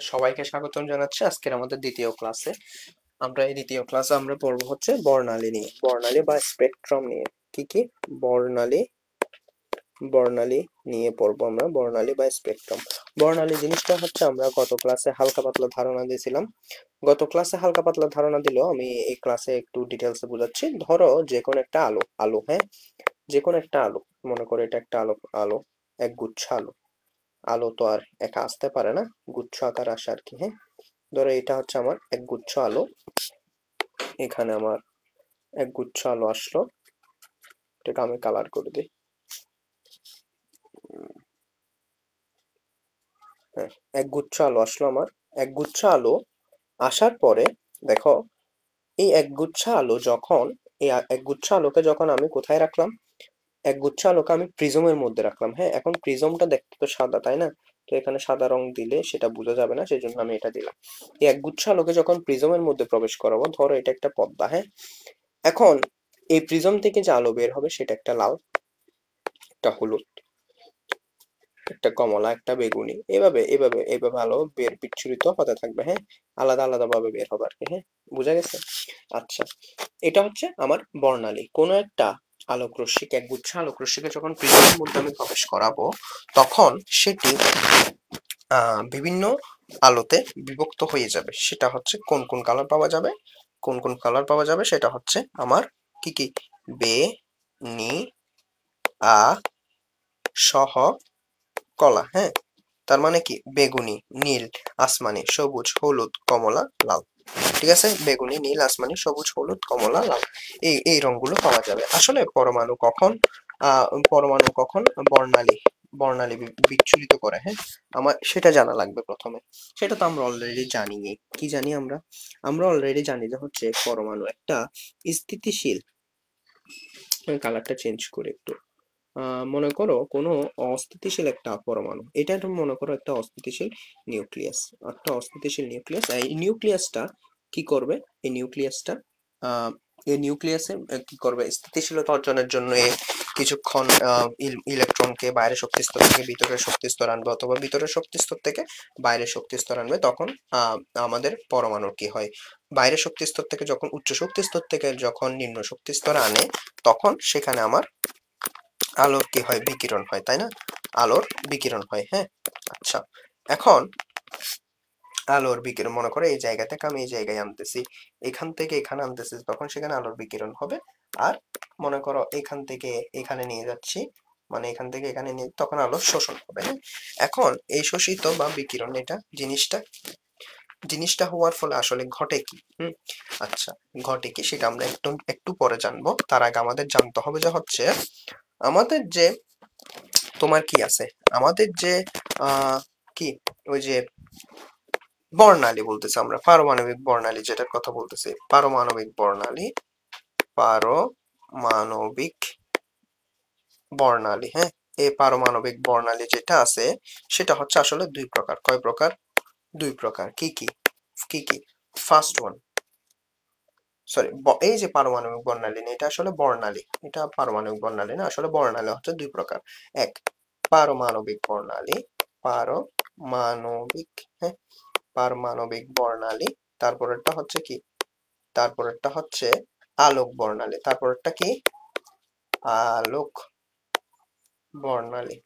সবাইকে স্বাগতম জানাচ্ছি আজকের আমাদের দ্বিতীয় ক্লাসে। এই দ্বিতীয় ক্লাসে আমরা পড়বো হচ্ছে বর্ণালী নিয়ে, বর্ণালী বা স্পেকট্রাম নিয়ে। কি বর্ণালী বর্ণালী নিয়ে পড়বো আমরা, বর্ণালী বা স্পেকট্রাম। বর্ণালী জিনিসটা হচ্ছে আমরা গত ক্লাসে হালকা পাতলা ধারণা দিয়েছিলাম। গত ক্লাসে হালকা পাতলা ধারণা দিলেও আমি এই ক্লাসে একটু ডিটেলসে বোঝাচ্ছি। ধরো যে কোনো একটা আলো, হ্যাঁ, যে কোনো একটা আলো, মনে করো এটা একটা আলো, এক গুচ্ছ আলো। আলো তো আর একা আসতে পারে না, গুচ্ছ আকার আসে আর কি। হ্যাঁ, ধরো এটা হচ্ছে আমার এক গুচ্ছ আলো, এখানে আমার এক গুচ্ছ আলো আসলো, এটাকে আমি কালার করে দিই। হ্যাঁ, এক গুচ্ছ আলো আসলো আমার। এক গুচ্ছ আলো আসার পরে দেখো, এই এক গুচ্ছ আলো যখন, এক গুচ্ছ আলোকে যখন আমি কোথায় রাখলাম, এক গুচ্ছ আলোকে আমি প্রিজমের মধ্যে রাখলাম। হ্যাঁ, এখন প্রিজমটা দেখতে তো সাদা, তাই না? তো এখানে সাদা রং দিলে সেটা বোঝা যাবে না, সেই জন্য আমি এটা দিলাম। এই এক গুচ্ছ আলোকে যখন প্রিজমের মধ্যে প্রবেশ করাবো, ধরো এটা একটা পর্দা। হ্যাঁ, এখন এই প্রিজম থেকে যে আলো বের হবে সেটা একটা লাল, একটা হলুদ, একটা কমলা, একটা বেগুনি, এভাবে এভাবে এভাবে আলো বিচ্ছুরিত হতে থাকবে। হ্যাঁ, আলাদা আলাদা ভাবে বের হবে আর কি। হ্যাঁ, বুঝা গেছে? আচ্ছা, এটা হচ্ছে আমার বর্ণালী। কোনো একটা আলোক রশ্মিকে, একগুচ্ছ আলোক রশ্মিকে যখন প্রিজমের মধ্যে আমি প্রবেশ করাবো, তখন সেটি বিভিন্ন আলোতে বিভক্ত হয়ে যাবে। সেটা হচ্ছে কোন কোন কালার পাওয়া যাবে, কোন কোন কালার পাওয়া যাবে সেটা হচ্ছে আমার কি বে, নি, আ, সহ, কলা। হ্যাঁ, তার মানে কি বেগুনি, নীল, আসমানি, সবুজ, হলুদ, কমলা, লাল। ঠিক আছে, বেগুনি, নীল, আসমানি, সবুজ, হলুদ, কমলা, লাল, এই রংগুলো পাওয়া যাবে। আসলে পরমাণু কখন বর্ণালী বর্ণালী বিচ্ছুরিত করে, হ্যাঁ, আমার সেটা জানা লাগবে প্রথমে। সেটা তো আমরা অলরেডি জানি। কি জানি আমরা? আমরা অলরেডি জানি যে হচ্ছে পরমাণু একটা স্থিতিশীল, কালারটা চেঞ্জ করে একটু, মনে করো কোনো অস্থিতিশীল একটা পরমাণু, এটা একটা মনে করো একটা অস্থিতিশীল নিউক্লিয়াস, এই নিউক্লিয়াসটা কি করবে? এই নিউক্লিয়াসটা আহ এই নিউক্লিয়াসে কি করবে? স্থিতিশীলতা অর্জনের জন্য কিছুক্ষণ ইলেকট্রনকে বাইরের শক্তি স্তর থেকে ভিতরের শক্তি স্তর আনবে, অথবা ভিতরের শক্তি স্তর থেকে বাইরের শক্তি স্তর আনবে। তখন আমাদের পরমাণুর কি হয়? বাইরের শক্তি স্তর থেকে যখন উচ্চ শক্তি স্তর থেকে যখন নিম্ন শক্তি স্তর আনে, তখন সেখানে আমার আলোর কি হয়? বিকিরণ হয়, তাই না? আলোর বিকিরণ হয়। হ্যাঁ, আচ্ছা, এখন আলোর বিকিরণ, মনে করো এই জায়গা থেকে আমি এই জায়গায় আনতেছি, এখান থেকে এখানে আনতেছি, তখন সেখানে আলোর বিকিরণ হবে। আর মনে করো এখান থেকে এখানে নিয়ে যাচ্ছি, মানে এখান থেকে এখানে নিয়ে, তখন আলোর শোষণ হবে। হ্যাঁ, এখন এই শোষিত বা বিকিরণ, এটা জিনিসটা হওয়ার ফলে আসলে ঘটে কি? আচ্ছা, ঘটে কি সেটা আমরা একটু একটু পরে জানবো। তার আগে আমাদের জানতে হবে যে হচ্ছে আমাদের যে তোমার কি আছে, আমাদের যে আহ কি ওই যে বর্ণালী বলতেছি আমরা, পারমাণবিক বর্ণালী যেটার কথা বলতেছি, পারমাণবিক বর্ণালী, পারমাণবিক বর্ণালী। হ্যাঁ, এই পারমাণবিক বর্ণালী যেটা আছে সেটা হচ্ছে আসলে দুই প্রকার। কয় প্রকার? দুই প্রকার। কি কি কি কি ফার্স্ট ওয়ান, সরি, এই যে পারমাণবিক বর্ণালী না, এটা আসলে বর্ণালী, এটা পারমাণবিক বর্ণালী না, আসলে বর্ণালী হচ্ছে দুই প্রকার। এক, পারমাণবিক বর্ণালী, পারমাণবিক, হ্যাঁ, পারমাণবিক বর্ণালী। তারপরেরটা হচ্ছে কি? তারপরেরটা হচ্ছে আলোক বর্ণালী। তারপরেরটা কি? আলোক বর্ণালী।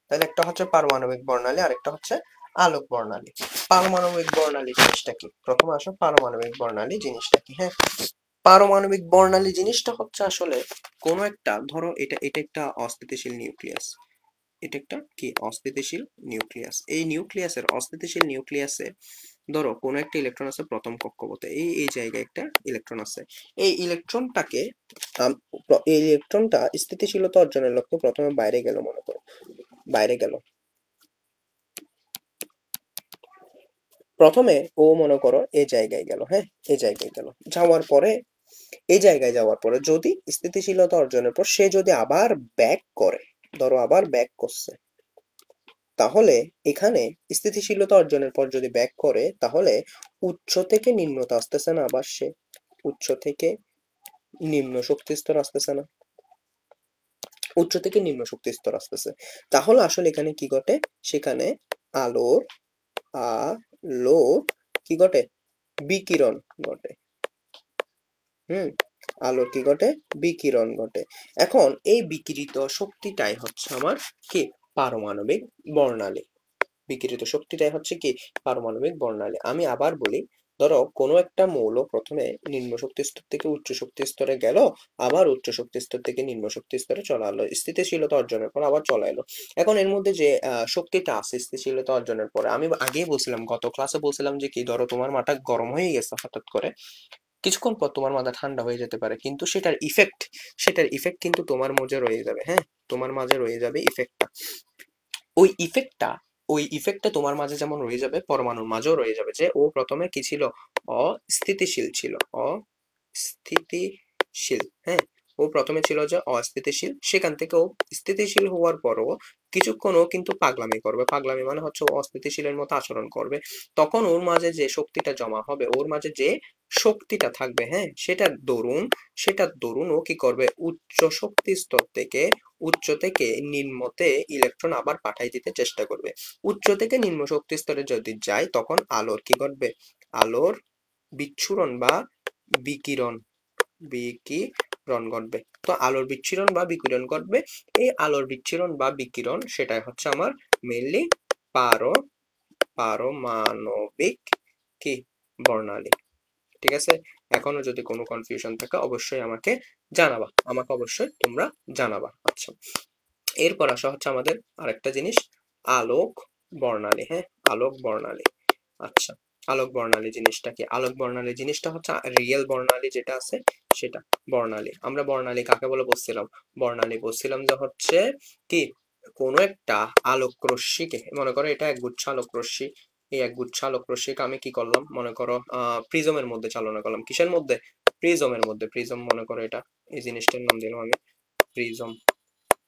তাহলে একটা হচ্ছে পারমাণবিক বর্ণালী, আরেকটা হচ্ছে আলোক বর্ণালী। পারমাণবিক বর্ণালী জিনিসটা কি? প্রথমে আসো, পারমাণবিক বর্ণালী জিনিসটা কি? হ্যাঁ, পারমাণবিক বর্ণালী জিনিসটা হচ্ছে আসলে কোন একটা, ধরো এটা এটা একটা অস্থিতিশীল নিউক্লিয়াস, এটা একটা কি অস্থিতিশীল নিউক্লিয়াস। এই নিউক্লিয়াসের, অস্থিতিশীল নিউক্লিয়াসে ধরো কোনো একটা ইলেকট্রন আছে প্রথম কক্ষপথে, এই এই জায়গায় একটা ইলেকট্রন আছে। এই ইলেকট্রনটাকে এই ইলেকট্রনটা স্থিতিশীলতা অর্জনের লক্ষ্যে প্রথমে বাইরে গেল, মনে করো বাইরে গেল, প্রথমে ও মনে করো এই জায়গায় গেল। হ্যাঁ, এই জায়গায় গেল, যাওয়ার পরে, এই জায়গায় যাওয়ার পরে যদি স্থিতিশীলতা অর্জনের পর সে যদি আবার ব্যাক করে, ধরো আবার ব্যাক করছে, তাহলে এখানে স্থিতিশীলতা অর্জনের পর যদি ব্যাক করে, তাহলে উচ্চ থেকে নিম্নতে আসতেছে না, আবার সে উচ্চ থেকে নিম্ন শক্তি স্তর আসতেছে না, উচ্চ থেকে নিম্ন শক্তি স্তর আসতেছে। তাহলে আসলে এখানে কি ঘটে? সেখানে আলোর আলো কি ঘটে? বিকিরণ ঘটে। আলোর কি ঘটে? বিকিরণ ঘটে। এখন এই বিকিরিত শক্তিটাই হচ্ছে আমার কি? পারমাণবিক বর্ণালী। বিকিরিত শক্তিটাই হচ্ছে কি? পারমাণবিক বর্ণালী। আমি আবার বলি, ধরো কোনো একটা মৌল প্রথমে নিম্ন শক্তি স্তর থেকে উচ্চ শক্তি স্তরে গেল, আবার উচ্চ শক্তি স্তর থেকে নিম্ন শক্তি স্তরে চলে এলো, স্থিতিশীলতা অর্জনের পর আবার চলে এলো। এখন এর মধ্যে যে শক্তিটা আছে স্থিতিশীলতা অর্জনের পরে, আমি আগেই বলছিলাম, গত ক্লাসে বলছিলাম যে কি, ধরো তোমার মাথা গরম হয়ে গেছে হঠাৎ করে, কিছুক্ষণ পর তোমার মাথা ঠান্ডা হয়ে যেতে পারে, কিন্তু সেটার ইফেক্ট কিন্তু তোমার মাঝে রয়ে যাবে। হ্যাঁ, তোমার মাঝে রয়ে যাবে ইফেক্টটা। ওই ইফেক্টটা ওই ইফেক্টটা তোমার মাঝে যেমন রয়ে যাবে, পরমাণুর মাঝেও রয়ে যাবে, যে ও প্রথমে কি ছিল? অস্থিতিশীল ছিল। অস্থিতিশীল। হ্যাঁ, ও প্রথমে ছিল যে অস্থিতিশীল, সেখান থেকে ও স্থিতিশীল হওয়ার পরও কিছুক্ষণ ও কিন্তু পাগলামি করবে। পাগলামি মানে হচ্ছে ও অস্থিতিশীলের মতো আচরণ করবে। তখন ওর মাঝে যে শক্তিটা জমা হবে, ওর মাঝে যে শক্তিটা থাকবে, হ্যাঁ, সেটার দরুন ও কি করবে? উচ্চ থেকে নিম্নতে ইলেকট্রন আবার পাঠাই দিতে চেষ্টা করবে। উচ্চ থেকে নিম্ন শক্তি স্তরে যদি যায়, তখন আলোর কি ঘটবে? আলোর বিচ্ছুরণ বা বিকিরণ বিকিরণ ঘটবে। তো আলোর বিচ্ছুরণ বা বিকিরণ ঘটবে। এই আলোর বিচ্ছুরণ বা বিকিরণ, সেটাই হচ্ছে আমার মেইনলি পারমাণবিক কি? বর্ণালী। ঠিক আছে? এখনো যদি কোনো কনফিউশন থাকে অবশ্যই তোমরা জানাবা। আচ্ছা, এরপর আসা হচ্ছে আমাদের আরেকটা জিনিস, আলোক বর্ণালী। হ্যাঁ, আলোক বর্ণালী। আচ্ছা, আলোক বর্ণালী জিনিসটা কি? আলোক বর্ণালী জিনিসটা হচ্ছে রিয়েল বর্ণালী যেটা আছে সেটা বর্ণালী। আমরা বর্ণালী কাকে বলে বলছিলাম? বর্ণালী বলছিলাম যে হচ্ছে কি, কোনো একটা আলোক রশ্মিকে, মনে করো এটা একগুচ্ছ আলোক রশ্মি, এই একগুচ্ছ আলোক রশ্মিকে আমি কি করলাম? মনে করো প্রিজমের মধ্যে চালনা করলাম। কিসের মধ্যে? প্রিজমের মধ্যে। প্রিজম, মনে করো এটা, এই জিনিসটার নাম দিলাম আমি প্রিজম।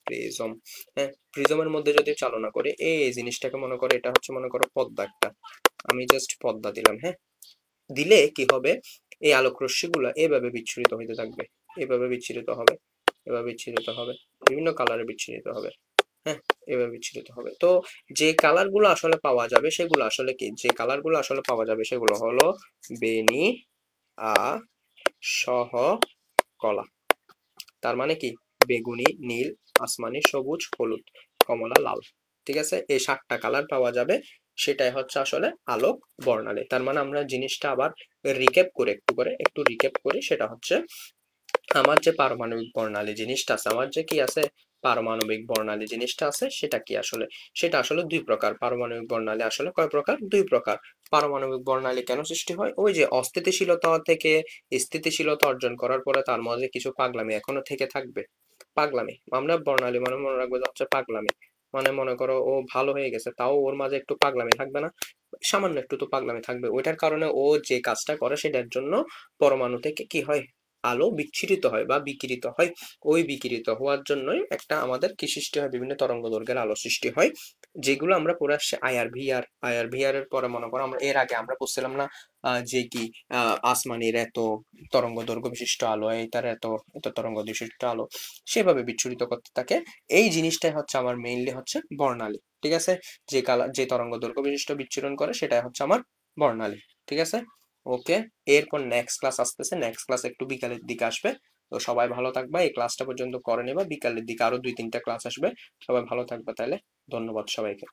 প্রিজম। হ্যাঁ, প্রিজমের মধ্যে যদি চালনা করে, এই জিনিসটাকে মনে করো, এটা হচ্ছে মনে করো পর্দা একটা, আমি জাস্ট পর্দা দিলাম। হ্যাঁ, দিলে কি হবে? এই আলোক রশ্মিগুলো এভাবে বিচ্ছুরিত হইতে থাকবে, এভাবে বিচ্ছুরিত হবে, এভাবে বিচ্ছুরিত হবে, বিভিন্ন কালারে বিচ্ছুরিত হবে। হ্যাঁ, এভাবে বিচ্ছুরিত হবে। তো যে কালার গুলো আসলে পাওয়া যাবে সেগুলো আসলে কি? যে কালার গুলো আসলে পাওয়া যাবে সেগুলো হলো বেনি সহ কলা। তার মানে কি? বেগুনি, নীল, আসমানি, সবুজ, হলুদ, কমলা, লাল। ঠিক আছে, এই 7টা কালার পাওয়া যাবে। সেটাই হচ্ছে আসলে আলোক বর্ণালী। তার মানে আমরা জিনিসটা আবার একটু রিক্যাপ করি। সেটা হচ্ছে আমার যে পারমাণবিক বর্ণালী জিনিসটা আছে, আমার যে কি আছে, পারমাণবিক বর্ণালী জিনিসটা আছে, সেটা কি আসলে? সেটা আসলে 2 প্রকার। পারমাণবিক বর্ণালী আসলে কয় প্রকার? 2 প্রকার। পারমাণবিক বর্ণালী কেন সৃষ্টি হয়? ওই যে অস্থিতিশীলতা থেকে স্থিতিশীলতা অর্জন করার পরে তার মাঝে কিছু পাগলামি এখনো থেকে থাকবে। পাগলামি, আমরা বর্ণালী মানে মনে রাখবো যে হচ্ছে পাগলামি। মানে মনে করো ও ভালো হয়ে গেছে, তাও ওর মাঝে একটু পাগলামি থাকবে না? সামান্য একটু তো পাগলামি থাকবে। ওইটার কারণে ও যে কাজটা করে সেটার জন্য পরমাণু থেকে কি হয়? আলো বিচ্ছুরিত হয় বা বিকিরিত হয়। ওই বিকিরিত হওয়ার জন্যই একটা আমাদের কি সৃষ্টি হয়? বিভিন্ন তরঙ্গ দৈর্ঘ্যের আলো সৃষ্টি হয়, যেগুলো আমরা পড়ে আসছি আইআর ভিআর এর পরে। মনে করো আমরা এর আগে আমরা পড়ছিলাম না যে কি আসমানের এত তরঙ্গ দৈর্ঘ্য বিশিষ্ট আলো, এইটার এত এত তরঙ্গ বিশিষ্ট আলো সেভাবে বিচ্ছুরিত করতে থাকে। এই জিনিসটাই হচ্ছে আমার মেইনলি হচ্ছে বর্ণালী। ঠিক আছে, যে তরঙ্গ দৈর্ঘ্য বিশিষ্ট বিচ্ছুরণ করে সেটাই হচ্ছে আমার বর্ণালী। ঠিক আছে, ওকে। এরপর নেক্সট ক্লাস আসতেছে, নেক্সট ক্লাস একটু বিকালের দিকে আসবে। তো সবাই ভালো থাকবা, এই ক্লাসটা পর্যন্ত করে নেবা, বিকালের দিকে আরো 2-3টা ক্লাস আসবে। সবাই ভালো থাকবা তাহলে। ধন্যবাদ সবাইকে।